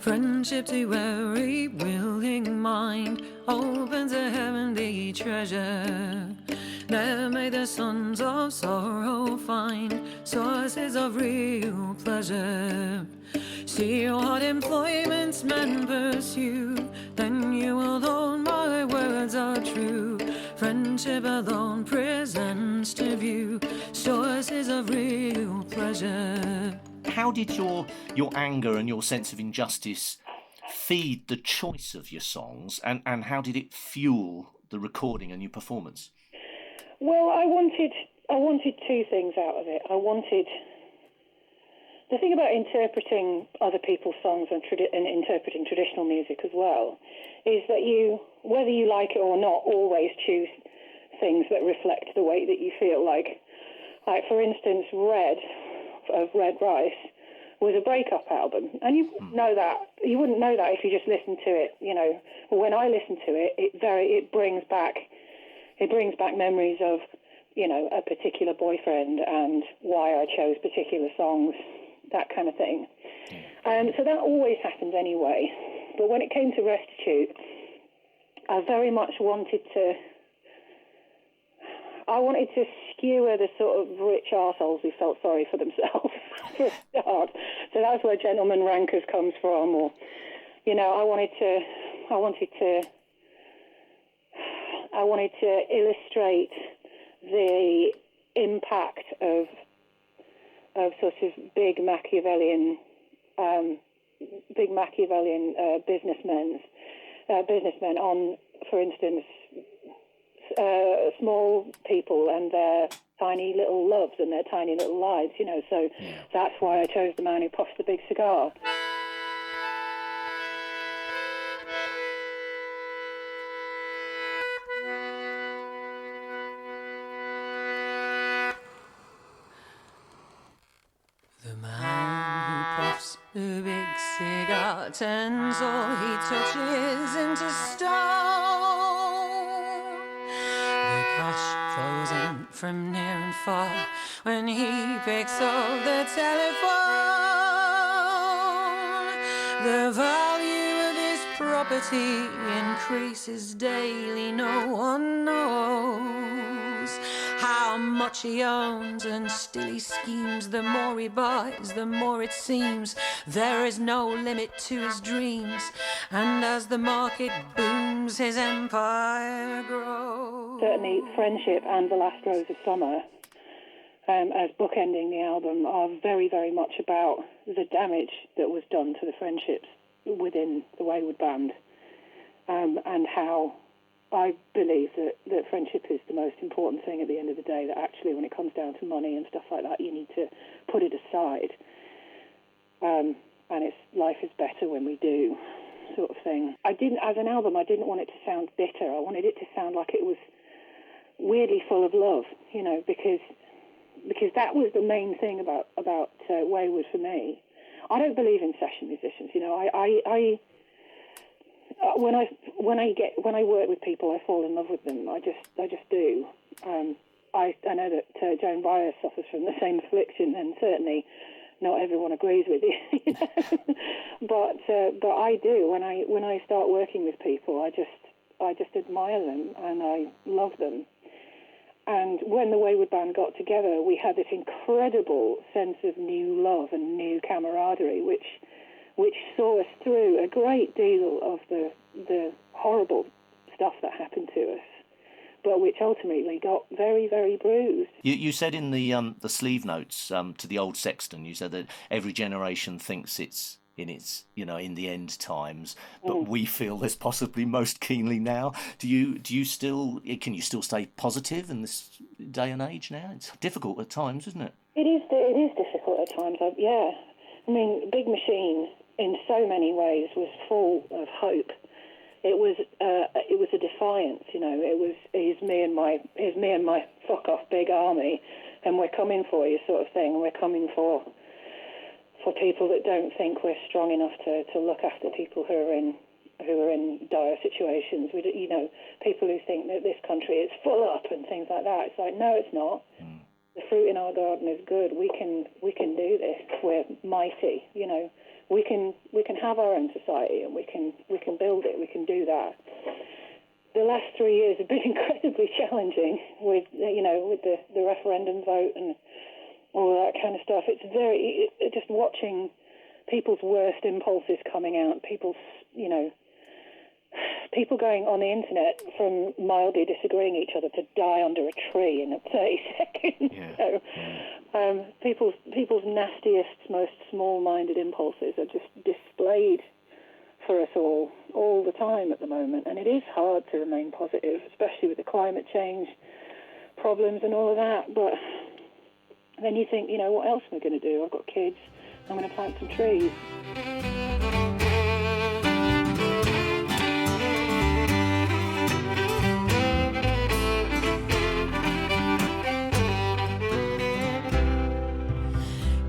Friendship to every willing mind opens a heavenly treasure. There may the sons of sorrow find sources of real pleasure. See what employments men pursue, then you will know my words are true. Friendship alone presents to view sources of real pleasure. How did your anger and your sense of injustice feed the choice of your songs, and how did it fuel the recording and your performance? Well, I wanted two things out of it. The thing about interpreting other people's songs and interpreting traditional music as well is that you, whether you like it or not, always choose things that reflect the way that you feel. Like for instance, Red Rice was a breakup album, and you wouldn't know that if you just listened to it. You know, when I listen to it, it brings back memories of, you know, a particular boyfriend and why I chose particular songs, that kind of thing. So that always happens anyway. But when it came to Restitute, I very much wanted to skewer the sort of rich arseholes who felt sorry for themselves for a start. So that's where Gentleman Rankers comes from. Or, you know, I wanted to illustrate the impact of sort of big Machiavellian businessmen on, for instance, small people and their tiny little loves and their tiny little lives, you know. So that's why I chose The Man Who Puffs the Big Cigar. The man who puffs the big cigar turns all he touches into stone. The cash flows in from near and far when he picks up the telephone. The value of his property increases daily, no one knows how much he owns, and still he schemes. The more he buys, the more it seems there is no limit to his dreams, and as the market booms, his empire grows. Certainly Friendship and The Last Rose of Summer, as bookending the album, are very, very much about the damage that was done to the friendships within the Wayward Band, and how I believe that friendship is the most important thing at the end of the day, that actually when it comes down to money and stuff like that, you need to put it aside. And it's life is better when we do, sort of thing. As an album, I didn't want it to sound bitter. I wanted it to sound like it was weirdly full of love, you know, because that was the main thing about Wayward for me. I don't believe in session musicians, you know. When I work with people, I fall in love with them. I just do. I know that Joan Baez suffers from the same affliction, and certainly not everyone agrees with you. You know? but I do. When I start working with people, I just admire them and I love them. And when the Wayward Band got together, we had this incredible sense of new love and new camaraderie, which saw us through a great deal of the horrible stuff that happened to us, but which ultimately got very, very bruised. You said in the sleeve notes to the old sexton, you said that every generation thinks it's in the end times, but we feel this possibly most keenly now. Can you still stay positive in this day and age now? It's difficult at times, isn't it? It is difficult at times. I mean, Big Machine in so many ways was full of hope. It was a defiance, you know. Here's me and my fuck off big army, and we're coming for you, sort of thing. We're coming for people that don't think we're strong enough to look after people who are in dire situations. You know, people who think that this country is full up and things like that. It's like, no, it's not. The fruit in our garden is good. We can do this. We're mighty, you know. we can have our own society, and we can build it. We can do that. The last 3 years have been incredibly challenging with the referendum vote and all that kind of stuff. It's just watching people's worst impulses coming out. People going on the internet from mildly disagreeing each other to die under a tree in 30 seconds. Yeah. So, people's nastiest, most small-minded impulses are just displayed for us all the time at the moment. And it is hard to remain positive, especially with the climate change problems and all of that. But then you think, what else am I going to do? I've got kids. I'm going to plant some trees.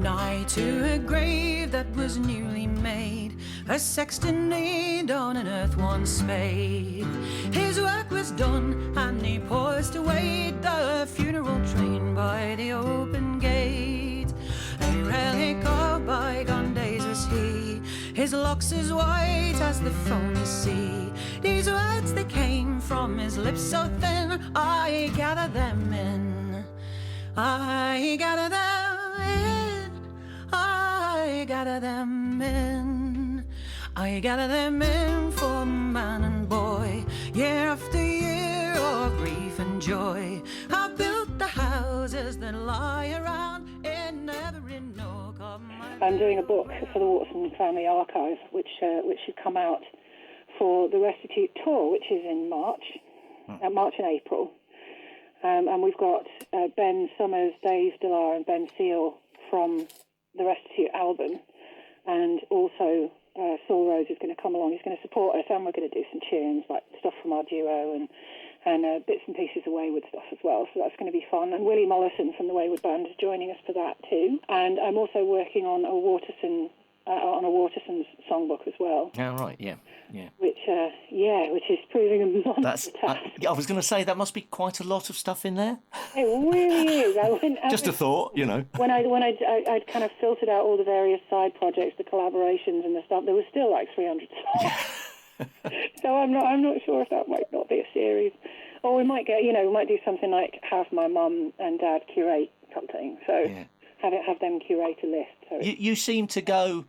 Nigh to a grave that was newly made, a sexton laid on an earth once spade. His work was done, and he paused to wait the funeral train by the open gate. A relic of bygone days was he, his locks as white as the foamy sea. These words, they came from his lips so thin, I gather them in, I gather them in, I gather them in, I gather them in for man and boy. Year after year of grief and joy, I've built the houses that lie around in every nook of my... I'm doing a book for the Waterson Family Archive, which should come out for the Restitute tour, which is in March and April. And we've got Ben Summers, Dave Delar and Ben Seal from the Restitute album, and also Saul Rose is going to come along. He's going to support us, and we're going to do some tunes, like stuff from our duo and bits and pieces of Wayward stuff as well. So that's going to be fun. And Willie Mollison from the Wayward Band is joining us for that too. And I'm also working on a Waterson's songbook as well. Oh, right, yeah. Which is proving a monster task. I was going to say, that must be quite a lot of stuff in there. It really is. Just a thought, When I'd kind of filtered out all the various side projects, the collaborations and the stuff, there was still like 300 songs. So I'm not sure if that might not be a series, or we might get we might do something like have my mum and dad curate something. So have them curate a list. So you seem to go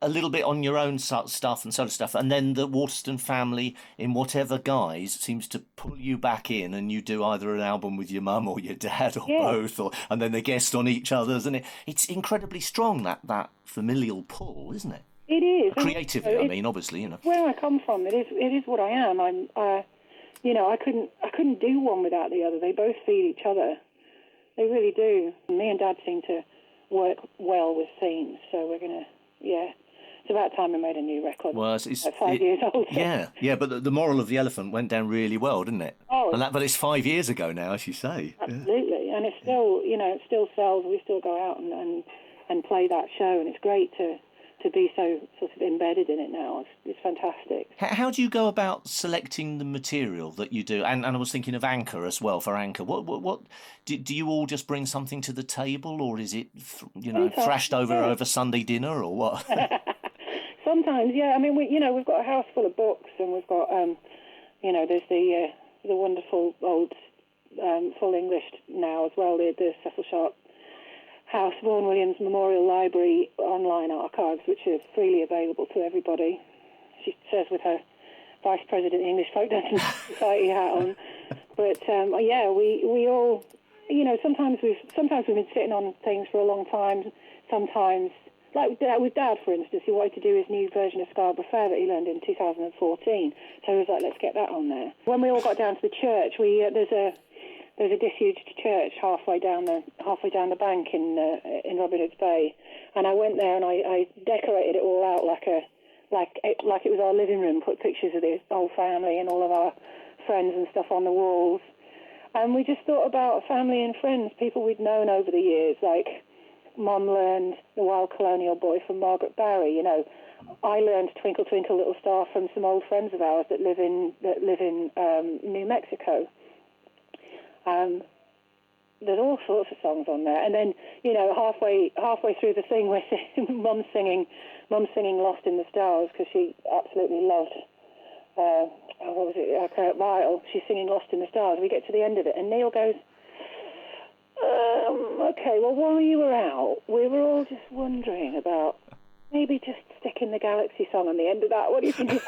a little bit on your own stuff and sort of stuff, and then the Waterson family, in whatever guise, seems to pull you back in, and you do either an album with your mum or your dad or both, and then they guest on each other's, and it's incredibly strong, that familial pull, isn't it? It is. Creatively, I mean, obviously, Where I come from, it is what I am. I couldn't do one without the other. They both feed each other. They really do. Me and Dad seem to work well with themes, so we're gonna. It's about time we made a new record. Well, it's 5 years old. Yeah, but the moral of the elephant went down really well, didn't it? Oh, but it's 5 years ago now, as you say. Absolutely, and it's still, it still sells. We still go out and play that show, and it's great to be so sort of embedded in it now. It's fantastic. How do you go about selecting the material that you do? And I was thinking of Anchor as well, for Anchor. What do you all just bring something to the table, or is it, thrashed over Sunday dinner, or what? Sometimes, yeah. I mean, we've got a house full of books, and we've got, there's the wonderful old full English now as well, the Cecil Sharp House Vaughan Williams Memorial Library online archives, which are freely available to everybody. She says with her Vice President English Folk Dance Society hat on. But we all, sometimes we've been sitting on things for a long time. Sometimes, like with Dad, for instance, he wanted to do his new version of Scarborough Fair that he learned in 2014. So he was like, let's get that on there. When we all got down to the church, there's a disused church halfway down the bank in Robin Hood's Bay, and I went there and I decorated it all out like it was our living room. Put pictures of the whole family and all of our friends and stuff on the walls, and we just thought about family and friends, people we'd known over the years. Like Mum learned The Wild Colonial Boy from Margaret Barry. I learned Twinkle Twinkle Little Star from some old friends of ours that live in New Mexico. there's all sorts of songs on there. And then, you know, halfway through the thing, we're Mum's singing Lost in the Stars, because she absolutely loved, what was it, Kurt Weill. She's singing Lost in the Stars. We get to the end of it, and Neil goes, okay, well, while you were out, we were all just wondering about maybe just sticking the Galaxy song on the end of that. What do you think?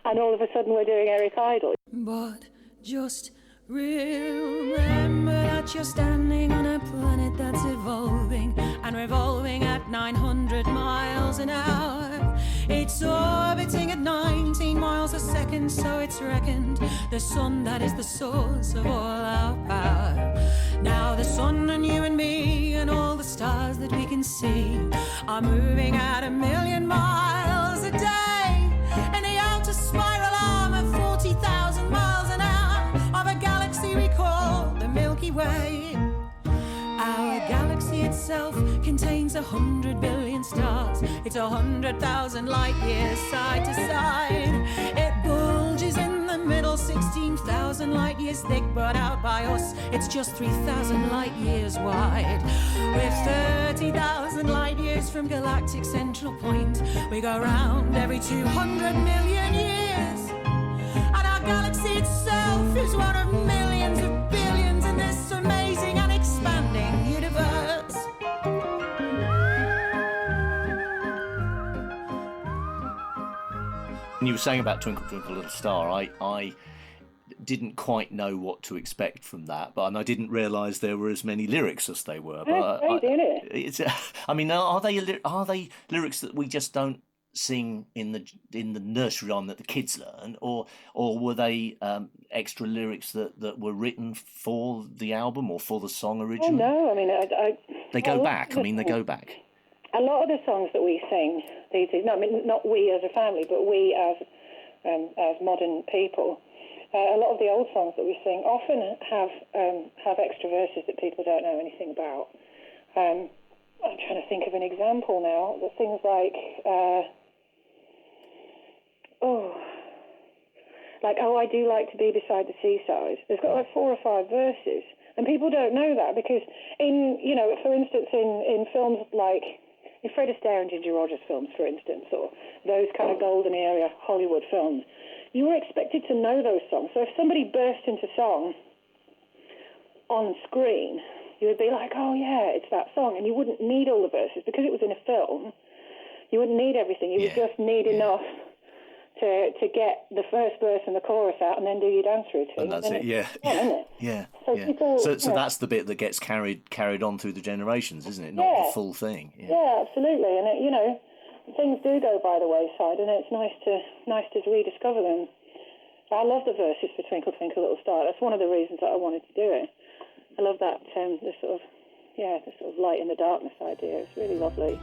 And all of a sudden we're doing Eric Idle. But just remember that you're standing on a planet that's evolving and revolving at 900 miles an hour. It's orbiting at 19 miles a second, so it's reckoned the sun that is the source of all our power. Now the sun and you and me and all the stars that we can see are moving at 1,000,000 miles a day in the outer spiral arm of 40,000 miles an hour of a galaxy we call the Milky Way. Our galaxy itself contains 100 billion stars. It's 100,000 light years side to side. It bulges in the middle, 16,000 light years thick, but out by us, it's just 3,000 light years wide. With 30,000 light years from galactic central point, we go round every 200 million years. And our galaxy itself is one of millions of billions in this amazing and expanding universe. And you were saying about Twinkle Twinkle Little Star, I didn't quite know what to expect from that, and I didn't realise there were as many lyrics as they were. But I mean, are they lyrics that we just don't sing in the nursery rhyme that the kids learn, or were they extra lyrics that were written for the album or for the song originally? Oh no, I mean, they go back. They go back. A lot of the songs that we sing these days, not we as a family, but we as modern people. A lot of the old songs that we sing often have extra verses that people don't know anything about. I'm trying to think of an example now. The things like, I do like to be beside the seaside. It's got like 4 or 5 verses, and people don't know that because for instance, in films like in Fred Astaire and Ginger Rogers films, for instance, or those kind of golden era Hollywood films, you were expected to know those songs. So if somebody burst into song on screen, you would be like, oh yeah, it's that song, and you wouldn't need all the verses because it was in a film. You wouldn't need everything. You would just need enough to get the first verse and the chorus out, and then do your dance routine. And that's it. Yeah. Isn't it? Yeah. So yeah. people, so that's the bit that gets carried on through the generations, isn't it? Not the full thing. Yeah, absolutely. And things do go by the wayside, and it's nice to rediscover them. I love the verses for Twinkle Twinkle Little Star. That's one of the reasons that I wanted to do it. I love that the sort of light in the darkness idea. It's really lovely.